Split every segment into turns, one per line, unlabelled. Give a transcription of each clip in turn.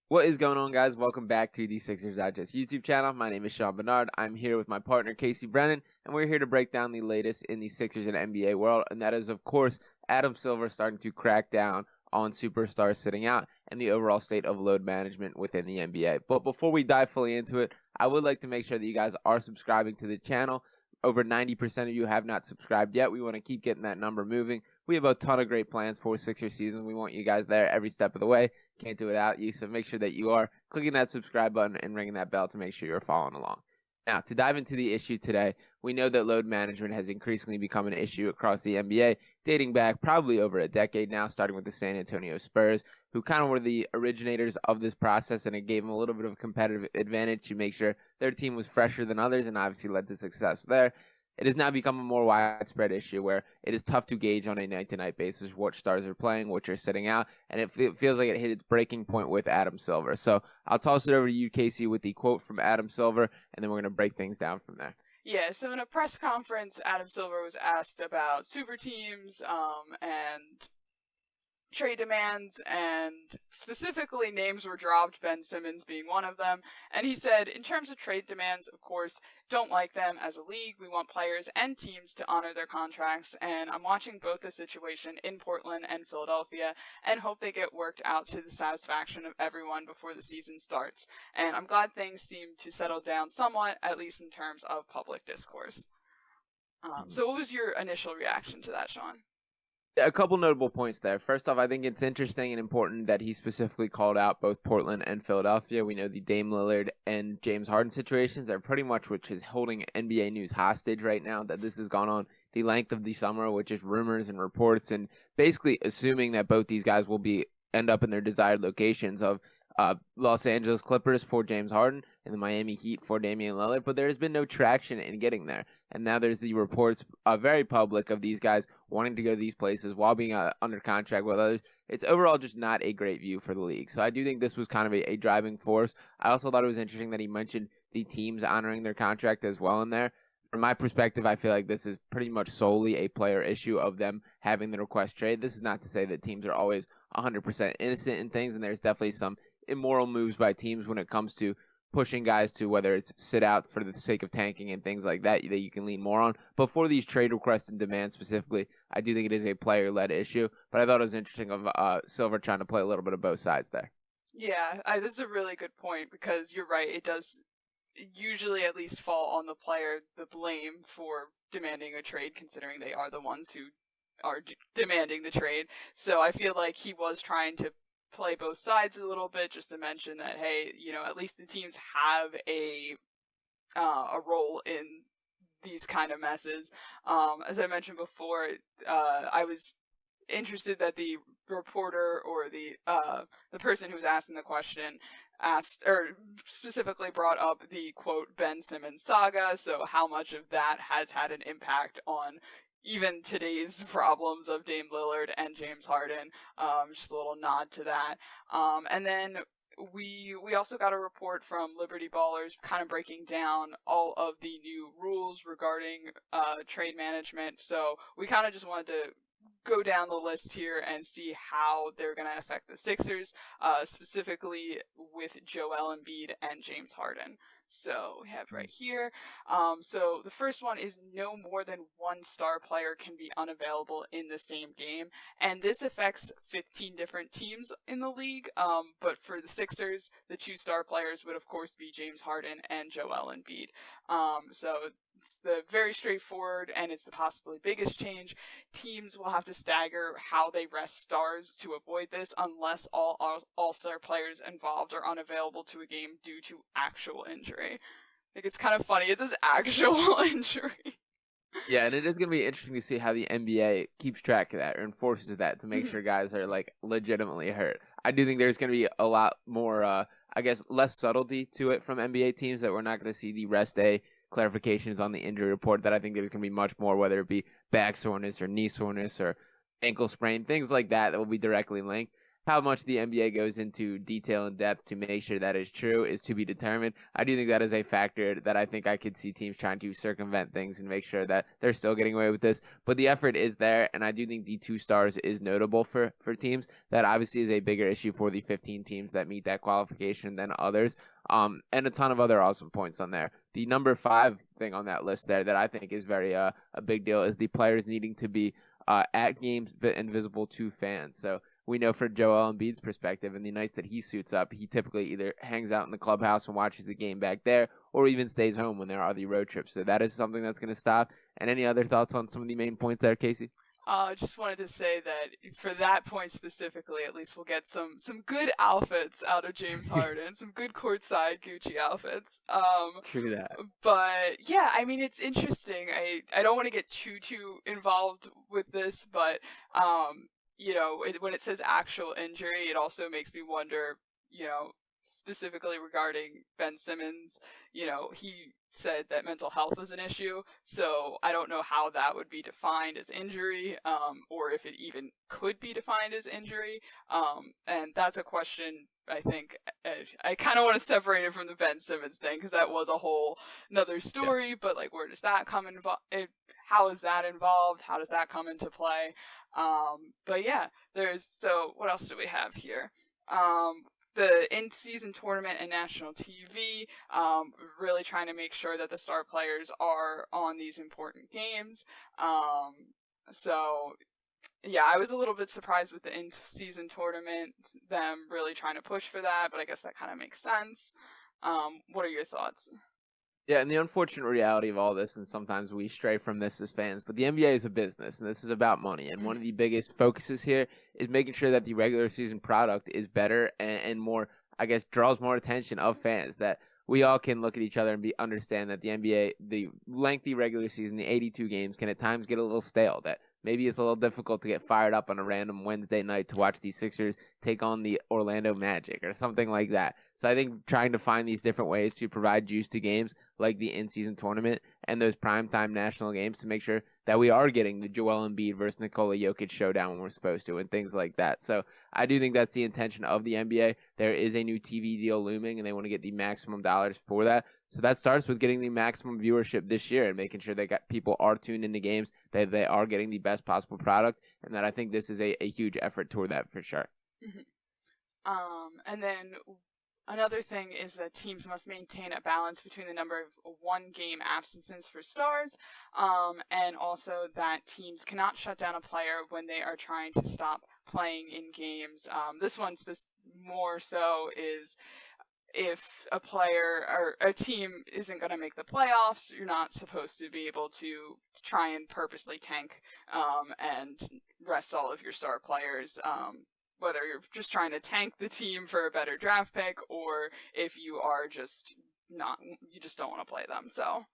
What is going on, guys? Welcome back to the Sixers Digest YouTube channel. My name is Sean Barnard. I'm here with my partner, Casey Brennan, and we're here to break down the latest in the Sixers and NBA world, and that is, of course, Adam Silver starting to crack down on superstars sitting out and the overall state of load management within the NBA. But before we dive fully into it, I would like to make sure that you guys are subscribing to the channel. Over 90% of you have not subscribed yet. We want to keep getting that number moving. We have a ton of great plans for Sixers season. We want you guys there every step of the way. Can't do without you, so make sure that you are clicking that subscribe button and ringing that bell to make sure you're following along. Now, to dive into the issue today, we know that load management has increasingly become an issue across the NBA, dating back probably over a decade now, starting with the San Antonio Spurs, who kind of were the originators of this process, and it gave them a little bit of a competitive advantage to make sure their team was fresher than others, and obviously led to success there. It has now become a more widespread issue where it is tough to gauge on a night-to-night basis what stars are playing, which are sitting out, and it feels like it hit its breaking point with Adam Silver. So I'll toss it over to you, Casey, with the quote from Adam Silver, and then we're going to break things down from there.
Yeah, so in a press conference, Adam Silver was asked about super teams and trade demands, and specifically names were dropped, Ben Simmons being one of them, and he said, in terms of trade demands, of course, don't like them as a league. We want players and teams to honor their contracts, and I'm watching both the situation in Portland and Philadelphia and hope they get worked out to the satisfaction of everyone before the season starts. And I'm glad things seem to settle down somewhat, at least in terms of public discourse. So what was your initial reaction to that, Sean?
A couple notable points there. First off, I think it's interesting and important that he specifically called out both Portland and Philadelphia. We know the Dame Lillard and James Harden situations are pretty much which is holding NBA news hostage right now, that this has gone on the length of the summer, which is rumors and reports, and basically assuming that both these guys will end up in their desired locations of Los Angeles Clippers for James Harden and the Miami Heat for Damian Lillard, but there has been no traction in getting there. And now there's the reports, very public, of these guys wanting to go to these places while being under contract with others. It's overall just not a great view for the league. So I do think this was kind of a driving force. I also thought it was interesting that he mentioned the teams honoring their contract as well in there. From my perspective, I feel like this is pretty much solely a player issue of them having the request trade. This is not to say that teams are always 100% innocent in things, and there's definitely some immoral moves by teams when it comes to pushing guys to whether it's sit out for the sake of tanking and things like that you can lean more on. But for these trade requests and demands specifically, I do think it is a player-led issue. But I thought it was interesting of Silver trying to play a little bit of both sides there.
Yeah, this is a really good point because you're right. It does usually at least fall on the player the blame for demanding a trade, considering they are the ones who are demanding the trade. So I feel like he was trying to play both sides a little bit, just to mention that, hey, at least the teams have a role in these kind of messes. As I mentioned before, I was interested that the reporter or the person who was asking the question asked, or specifically brought up the quote Ben Simmons saga. So how much of that has had an impact on even today's problems of Dame Lillard and James Harden. Just a little nod to that. And then we also got a report from Liberty Ballers kind of breaking down all of the new rules regarding trade management. So we kind of just wanted to go down the list here and see how they're going to affect the Sixers, specifically with Joel Embiid and James Harden. So we have right here. So the first one is no more than one star player can be unavailable in the same game. And this affects 15 different teams in the league. But for the Sixers, the 2 star players would of course be James Harden and Joel Embiid. So it's very straightforward, and it's the possibly biggest change. Teams will have to stagger how they rest stars to avoid this, unless all all-star players involved are unavailable to a game due to actual injury. I think it's kind of funny. It says actual injury.
Yeah, and it is going to be interesting to see how the NBA keeps track of that or enforces that to make sure guys are legitimately hurt. I do think there's going to be a lot more, less subtlety to it from NBA teams, that we're not going to see the rest day clarifications on the injury report. That I think there's going to be much more, whether it be back soreness or knee soreness or ankle sprain, things like that will be directly linked. how much the NBA goes into detail and depth to make sure that is true is to be determined. I do think that is a factor that I think I could see teams trying to circumvent things and make sure that they're still getting away with this. But the effort is there, and I do think the 2 stars is notable for teams. That obviously is a bigger issue for the 15 teams that meet that qualification than others. And a ton of other awesome points on there. The number 5 thing on that list there that I think is very a big deal is the players needing to be at games and visible to fans. So we know for Joel Embiid's perspective, and the nights that he suits up, he typically either hangs out in the clubhouse and watches the game back there, or even stays home when there are the road trips. So that is something that's going to stop. And any other thoughts on some of the main points there, Casey?
I just wanted to say that for that point specifically, at least we'll get some good outfits out of James Harden, some good courtside Gucci outfits.
True that.
But yeah, I mean, it's interesting. I don't want to get too involved with this, but when it says actual injury, it also makes me wonder, specifically regarding Ben Simmons, he said that mental health was an issue, so I don't know how that would be defined as injury, or if it even could be defined as injury, and that's a question I think I kind of want to separate it from the Ben Simmons thing, because that was a whole another story, yeah. But where does that come how is that involved? How does that come into play? But yeah, so what else do we have here? The in-season tournament and national TV, really trying to make sure that the star players are on these important games. So yeah, I was a little bit surprised with the in-season tournament, them really trying to push for that, but I guess that kind of makes sense. What are your thoughts?
Yeah, and the unfortunate reality of all this, and sometimes we stray from this as fans, but the NBA is a business, and this is about money. And one of the biggest focuses here is making sure that the regular season product is better and more, I guess, draws more attention of fans. That we all can look at each other and understand that the NBA, the lengthy regular season, the 82 games, can at times get a little stale. That maybe it's a little difficult to get fired up on a random Wednesday night to watch the Sixers take on the Orlando Magic or something like that. So I think trying to find these different ways to provide juice to games like the in-season tournament and those primetime national games to make sure that we are getting the Joel Embiid versus Nikola Jokic showdown when we're supposed to and things like that. So I do think that's the intention of the NBA. There is a new TV deal looming, and they want to get the maximum dollars for that. So that starts with getting the maximum viewership this year and making sure that people are tuned into games, that they are getting the best possible product, and that I think this is a huge effort toward that for sure.
Mm-hmm. And then another thing is that teams must maintain a balance between the number of one-game absences for stars, and also that teams cannot shut down a player when they are trying to stop playing in games. This one more so is if a player or a team isn't going to make the playoffs, you're not supposed to be able to try and purposely tank and rest all of your star players, whether you're just trying to tank the team for a better draft pick or if you are just you just don't want to play them. So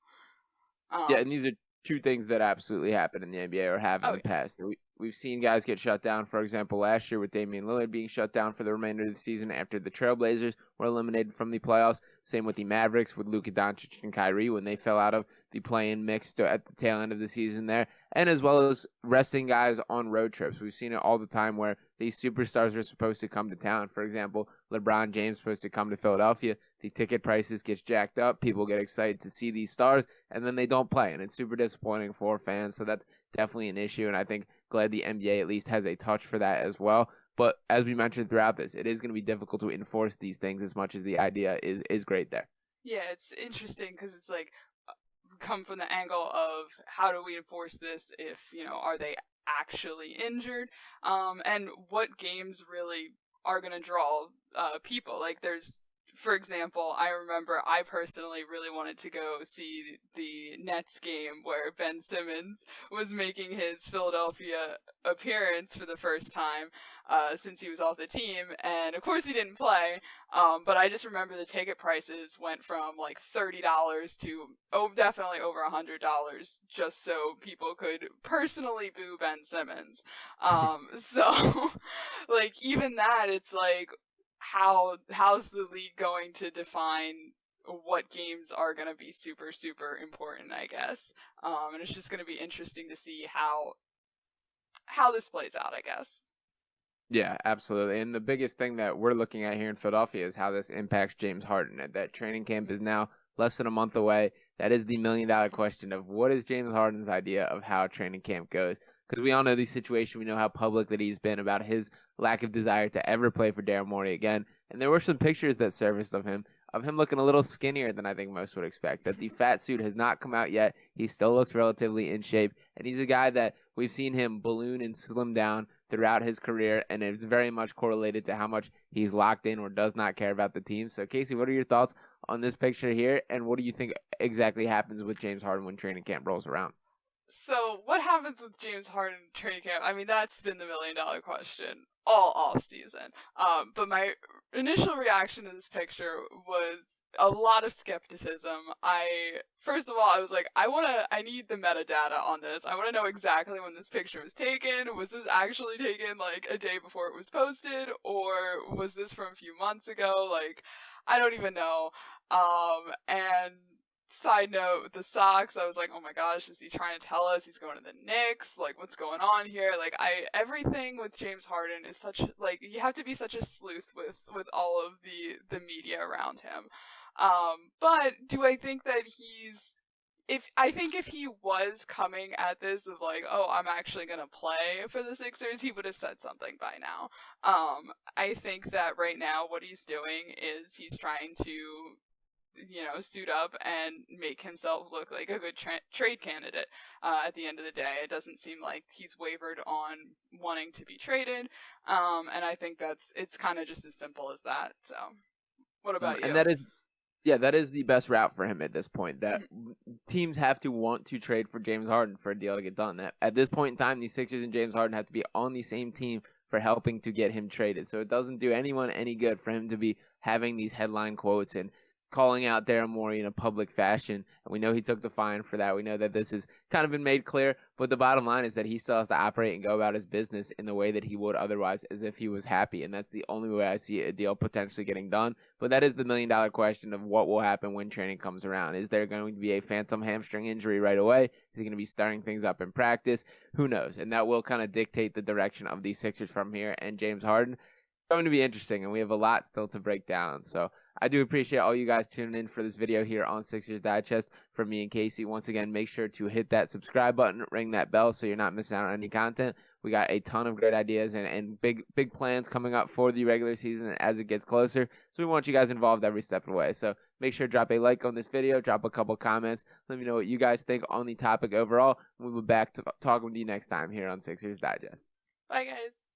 yeah, and these are two things that absolutely happen in the NBA or have in the past. We've seen guys get shut down, for example, last year with Damian Lillard being shut down for the remainder of the season after the Trailblazers were eliminated from the playoffs. Same with the Mavericks with Luka Doncic and Kyrie when they fell out of the play-in mix at the tail end of the season there, and as well as resting guys on road trips. We've seen it all the time where these superstars are supposed to come to town. For example, LeBron James is supposed to come to Philadelphia. The ticket prices get jacked up. People get excited to see these stars, and then they don't play, and it's super disappointing for fans. So that's definitely an issue, and I think glad the NBA at least has a touch for that as well. But as we mentioned throughout this, it is going to be difficult to enforce these things as much as the idea is great there.
Yeah, it's interesting because it's come from the angle of how do we enforce this if, are they actually injured? And what games really are going to draw people? For example, I remember I personally really wanted to go see the Nets game where Ben Simmons was making his Philadelphia appearance for the first time since he was off the team. And of course he didn't play, but I just remember the ticket prices went from $30 to definitely over $100 just so people could personally boo Ben Simmons. So even that, it's how's the league going to define what games are going to be super, super important, I guess. And it's just going to be interesting to see how this plays out, I guess.
Yeah, absolutely. And the biggest thing that we're looking at here in Philadelphia is how this impacts James Harden. And that training camp is now less than a month away. That is the $1 million question of what is James Harden's idea of how training camp goes? Because we all know the situation. We know how public that he's been about his lack of desire to ever play for Daryl Morey again. And there were some pictures that surfaced of him looking a little skinnier than I think most would expect. That the fat suit has not come out yet. He still looks relatively in shape. And he's a guy that we've seen him balloon and slim down throughout his career, and it's very much correlated to how much he's locked in or does not care about the team. So, Casey, what are your thoughts on this picture here, and what do you think exactly happens with James Harden when training camp rolls around?
So, what happens with James Harden training camp? I mean, that's been the $1 million question all off season. But my initial reaction to this picture was a lot of skepticism. First of all, I was like, I need the metadata on this. I want to know exactly when this picture was taken. Was this actually taken like a day before it was posted, or was this from a few months ago? Like, I don't even know. And side note, the socks, I was like, oh my gosh, is he trying to tell us he's going to the Knicks? Like, what's going on here? Like, everything with James Harden is such, like, you have to be such a sleuth with all of the media around him. But do I think that I think if he was coming at this of like, oh, I'm actually gonna play for the Sixers, he would have said something by now. I think that right now what he's doing is he's trying to, suit up and make himself look like a good trade candidate. At the end of the day, it doesn't seem like he's wavered on wanting to be traded. And I think it's kind of just as simple as that. So, what about you?
And that is the best route for him at this point. That teams have to want to trade for James Harden for a deal to get done. At this point in time, the Sixers and James Harden have to be on the same team for helping to get him traded. So it doesn't do anyone any good for him to be having these headline quotes and calling out Daryl Morey in a public fashion. And we know he took the fine for that. We know that this has kind of been made clear. But the bottom line is that he still has to operate and go about his business in the way that he would otherwise, as if he was happy. And that's the only way I see a deal potentially getting done. But that is the $1 million question of what will happen when training comes around. Is there going to be a phantom hamstring injury right away? Is he going to be starting things up in practice? Who knows? And that will kind of dictate the direction of the Sixers from here. And James Harden, going to be interesting, and we have a lot still to break down. So I do appreciate all you guys tuning in for this video here on Sixers Digest from me and Casey. Once again, make sure to hit that subscribe button, ring that bell so you're not missing out on any content. We got a ton of great ideas and big plans coming up for the regular season as it gets closer. So we want you guys involved every step of the way. So make sure to drop a like on this video, drop a couple comments. Let me know what you guys think on the topic overall. We'll be back to talking with you next time here on Sixers Digest.
Bye, guys.